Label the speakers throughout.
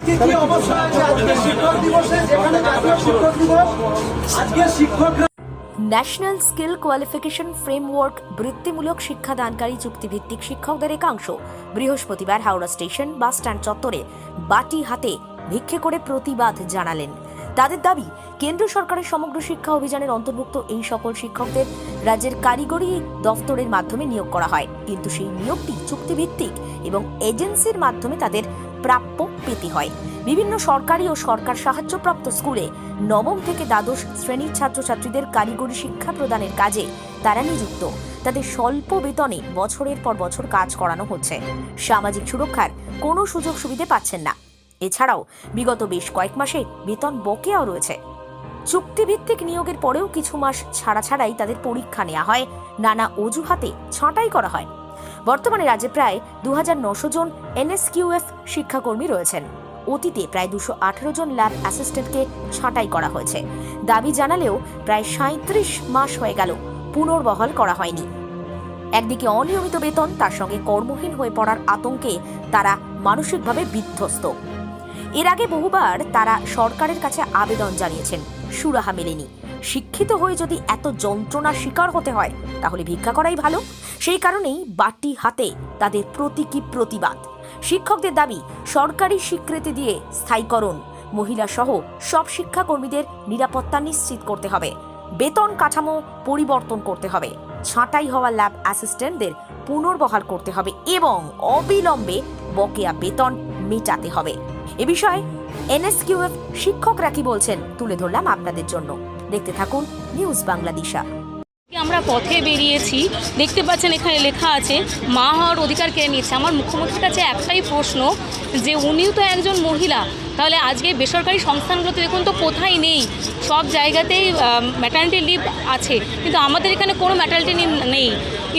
Speaker 1: কি কি অবস্থা আছে আজকে শিক্ষক দিবসে, যেখানে জাতীয় শিক্ষক দিবস, আজকে শিক্ষকরা
Speaker 2: ন্যাশনাল স্কিল কোয়ালিফিকেশন ফ্রেমওয়ার্ক বৃত্তিমূলক শিক্ষাদানকারী চুক্তিভিত্তিক শিক্ষকদের একাংশ বৃহস্পতিবার হাওড়া স্টেশন বাস স্ট্যান্ড চত্বরে বাটি হাতে ভিক্ষে করে প্রতিবাদ জানালেন। তাদের দাবি, কেন্দ্র সরকারের সমগ্র শিক্ষা অভিযানের অন্তর্ভুক্ত এই সকল শিক্ষকদের রাজ্যের কারিগরি দফতরের মাধ্যমে নিয়োগ করা হয়, কিন্তু সেই নিয়োগটি চুক্তিভিত্তিক এবং এজেন্সির মাধ্যমে তাদের প্রাপ্য পেতে হয়। বিভিন্ন সরকারি ও সরকার সাহায্যপ্রাপ্ত স্কুলে নবম থেকে দ্বাদশ শ্রেণীর ছাত্রছাত্রীদের কারিগরি শিক্ষা প্রদানের কাজে তারা নিযুক্ত। তাদের স্বল্প বেতনে বছরের পর বছর কাজ করানো হচ্ছে। সামাজিক সুরক্ষার কোনো সুযোগ সুবিধে পাচ্ছেন না। এছাড়াও বিগত বেশ কয়েক মাসে বেতন বকেয়াও রয়েছে। চুক্তিভিত্তিক নিয়োগের পরেও কিছু মাস ছাড়াই তাদের পরীক্ষা নেওয়া হয়, নানা অজুহাতে ছাঁটাই করা হয়। বর্তমানে রাজ্যে প্রায় 2900 জন NSQF শিক্ষাকর্মী রয়েছেন। অতীতে প্রায় 218 জন ল্যাব অ্যাসিস্ট্যান্টকে ছাঁটাই করা হয়েছে। দাবি জানালেও প্রায় 37 মাস হয়ে গেল পুনর্বহাল করা হয়নি। একদিকে অনিয়মিত বেতন, তার সঙ্গে কর্মহীন হয়ে পড়ার আতঙ্কে তারা মানসিকভাবে বিধ্বস্ত। এর আগে বহুবার তারা সরকারের কাছে আবেদন জানিয়েছেন, সুরাহা মেলেনি। শিক্ষিত হয়ে যদি এত যন্ত্রণার শিকার হতে হয় তাহলে ভিক্ষা করাই ভালো। সেই কারণেই বাটি হাতে তাদের প্রতীকী প্রতিবাদ। শিক্ষকদের দাবি, সরকারি স্বীকৃতি দিয়ে স্থায়ীকরণ, মহিলা সহ সব শিক্ষাকর্মীদের নিরাপত্তা নিশ্চিত করতে হবে, বেতন কাঠামো পরিবর্তন করতে হবে, ছাঁটাই হওয়া ল্যাব অ্যাসিস্ট্যান্টদের পুনর্বহাল করতে হবে এবং অবিলম্বে বকেয়া বেতন মেটাতে হবে। এ বিষয়ে NSQF শিক্ষকরা কি বলছেন তুলে ধরলাম আপনাদের জন্য। দেখতে থাকুন নিউজ বাংলাদেশা।
Speaker 3: আমরা পথে বেরিয়েছি, দেখতে পাচ্ছেন এখানে লেখা আছে মা হওয়ার অধিকার কেড়ে নিয়েছে। আমার মুখ্যমন্ত্রীর কাছে একটাই প্রশ্ন, যে উনিও তো একজন মহিলা, তাহলে আজকে বেসরকারি সংস্থানগুলোতে দেখুন তো কোথায় নেই, সব জায়গাতেই ম্যাটারনিটি লিভ আছে, কিন্তু আমাদের এখানে কোনো ম্যাটারনিটি লিভ নেই।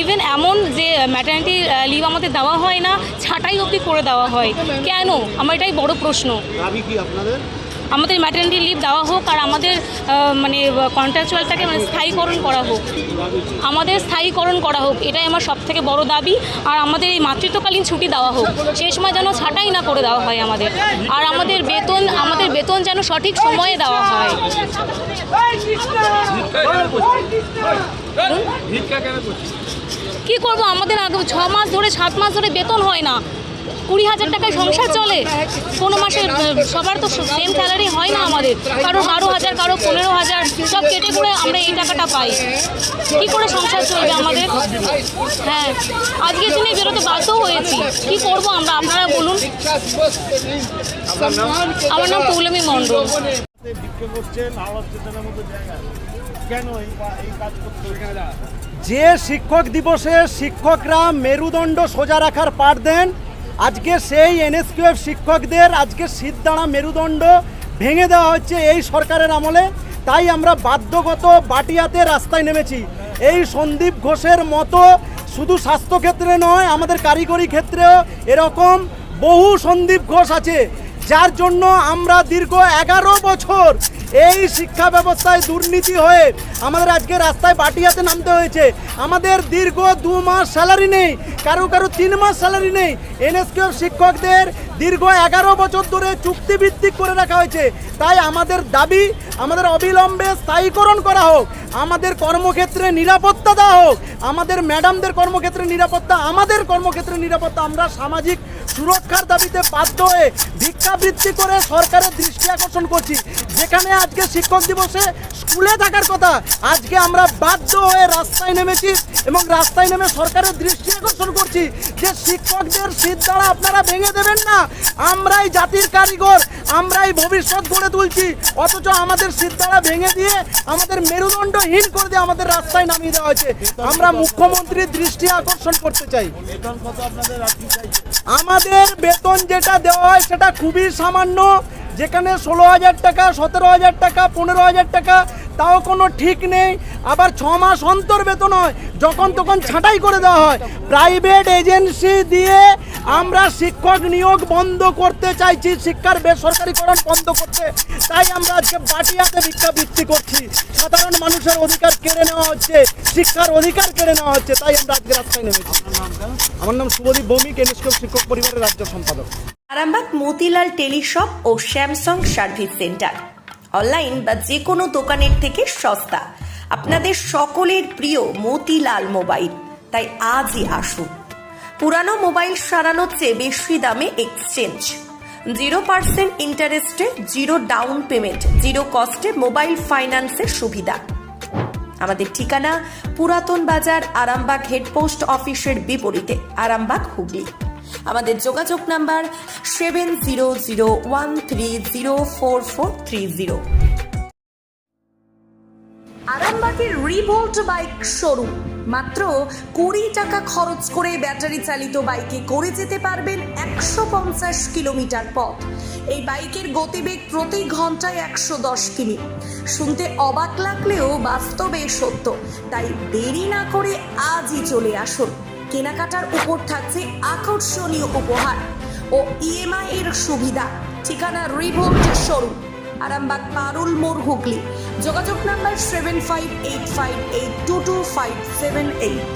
Speaker 3: ইভেন এমন যে ম্যাটারনিটি লিভ আমাদের দেওয়া হয় না, ছাঁটাই অবধি করে দেওয়া হয় কেন? আমার এটাই বড় প্রশ্ন। আমাদের ম্যাটারনিটি লিভ দেওয়া হোক আর আমাদের মানে কন্ট্রাকচুয়ালটাকে মানে স্থায়ীকরণ করা হোক, আমাদের স্থায়ীকরণ করা হোক, এটাই আমার সবথেকে বড় দাবি। আর আমাদের এই মাতৃত্বকালীন ছুটি দেওয়া হোক, সেই সময় যেন ছাঁটাই না করে দেওয়া হয় আমাদের। আর আমাদের বেতন যেন সঠিক সময়ে দেওয়া হয়। কি করব, আমাদের আগে 6 মাস ধরে 7 মাস ধরে বেতন হয় না। 20,000 টাকায় সংসার চলে কোনো মাসে? সবার তো সেম স্যালারি হয় না আমাদের, কারো 12,000, কারো 15,000, সব কেটে পড়ে আমরা এই টাকাটা পাই। কি করে সংসার চলবে আমাদের? হ্যাঁ, আজকের দিনে বেরোতে বাধ্য হয়েছি, কি করব আমরা, আপনারা বলুন। আমার নাম পৌলমী মণ্ডল।
Speaker 1: যে শিক্ষক দিবসে শিক্ষকরা মেরুদণ্ড সোজা রাখার পাঠ দেন, আজকে সেই NSQF শিক্ষকদের আজকে সিদ্ধদাঁড়া মেরুদণ্ড ভেঙে দেওয়া হচ্ছে এই সরকারের আমলে। তাই আমরা বাধ্যগত বাটিয়াতে রাস্তায় নেমেছি। এই সন্দীপ ঘোষের মতো শুধু স্বাস্থ্যক্ষেত্রে নয়, আমাদের কারিগরি ক্ষেত্রেও এরকম বহু সন্দীপ ঘোষ আছে, যার জন্য আমরা দীর্ঘ 11 বছর এই শিক্ষা ব্যবস্থায় দুর্নীতি হয়ে আমাদের আজকে রাস্তায় বাটিয়াতে নামতে হয়েছে। আমাদের দীর্ঘ 2 মাস স্যালারি নেই, কারো 3 মাস স্যালারি নেই। NSQF শিক্ষকদের দীর্ঘ 11 বছর ধরে চুক্তিভিত্তিক করে রাখা হয়েছে। তাই আমাদের দাবি, আমাদের অবিলম্বে স্থায়ীকরণ করা হোক, আমাদের কর্মক্ষেত্রে নিরাপত্তা দেওয়া হোক, আমাদের ম্যাডামদের কর্মক্ষেত্রে নিরাপত্তা, আমাদের কর্মক্ষেত্রে নিরাপত্তা। আমরা সামাজিক সুরক্ষার দাবিতে বাধ্য হয়ে ভিক্ষাবৃত্তি করে সরকারের দৃষ্টি আকর্ষণ করছি। যেখানে আজকে শিক্ষক দিবসে স্কুলে থাকার কথা, আজকে আমরা বাধ্য হয়ে রাস্তায় নেমেছি এবং রাস্তায় নেমে সরকারের দৃষ্টি আকর্ষণ করছি যে শিক্ষকদের সিদ্ধদাঁড়া আপনারা ভেঙে দেবেন না। আমরাই জাতির কারিগর, আমরাই ভবিষ্যৎ গড়ে তুলছি, অথচ আমাদের সিদ্ধদাঁড়া ভেঙে দিয়ে আমাদের মেরুদণ্ডহীন করে দিয়ে আমাদের রাস্তায় নামিয়ে দেওয়া হয়েছে। আমরা মুখ্যমন্ত্রীর দৃষ্টি আকর্ষণ করতে চাই। আমাদের বেতন যেটা দেওয়া হয় সেটা খুবই সামান্য, যেখানে 16,000 টাকা, 17,000 টাকা, 15,000 টাকা, তাও কোনো ঠিক নেই। আবার 6 মাস অন্তর বেতন হয়, যখন তখন ছাঁটাই করে দেওয়া হয়। প্রাইভেট এজেন্সি দিয়ে আমরা শিক্ষক নিয়োগ বন্ধ করতে চাইছি, শিক্ষার বেসরকারিকরণ বন্ধ করতে। তাই আমরা আজকে বাটিয়াতে ভিক্ষাবৃত্তি করছি। সাধারণ মানুষের অধিকার কেড়ে নেওয়া হচ্ছে, শিক্ষার অধিকার কেড়ে নেওয়া হচ্ছে, তাই আমরা আজকে রাস্তায় নেমেছি। আমার নাম শুভদীপ ভৌমিক, NSQF শিক্ষক পরিবারের রাজ্য সম্পাদক।
Speaker 2: আরামবাগ মতিলাল টেলিশপ ও স্যামসাং সার্ভিস সেন্টার, অনলাইন বা যে কোনো দোকানের থেকে সস্তা। আপনাদের সকলের প্রিয় মতিলাল মোবাইল, তাই আজই আসুন। পুরানো মোবাইল সারানোর চেয়ে বেশি দামে এক্সচেঞ্জ, 0% ইন্টারেস্টে, 0 ডাউন পেমেন্ট, 0 কস্টে মোবাইল ফাইন্যান্সের সুবিধা। আমাদের ঠিকানা পুরাতন বাজার, আরামবাগ হেডপোস্ট অফিসের বিপরীতে, আরামবাগ, হুগলি। আমাদের যোগাযোগ নাম্বার 7001304430। আরামবাগের রিভোল্ট বাইক শোরুম, মাত্র 20 টাকা খরচ করে ব্যাটারি চালিত বাইকে করে যেতে পারবেন 150 কিলোমিটার পথ। এই বাইকের গতিবেগ প্রতি ঘন্টায় 110 কিমি। শুনতে অবাক লাগলেও বাস্তবে সত্য, তাই দেরি না করে আজই চলে আসুন। কেনাকাটার উপর থাকছে আকর্ষণীয় উপহার ও ইএমআই এর সুবিধা। ঠিকানা রিভোল্ট শোরুম, আরামবাগ পারুল মোড়, হুগলি। যোগাযোগ নাম্বার 7585822578।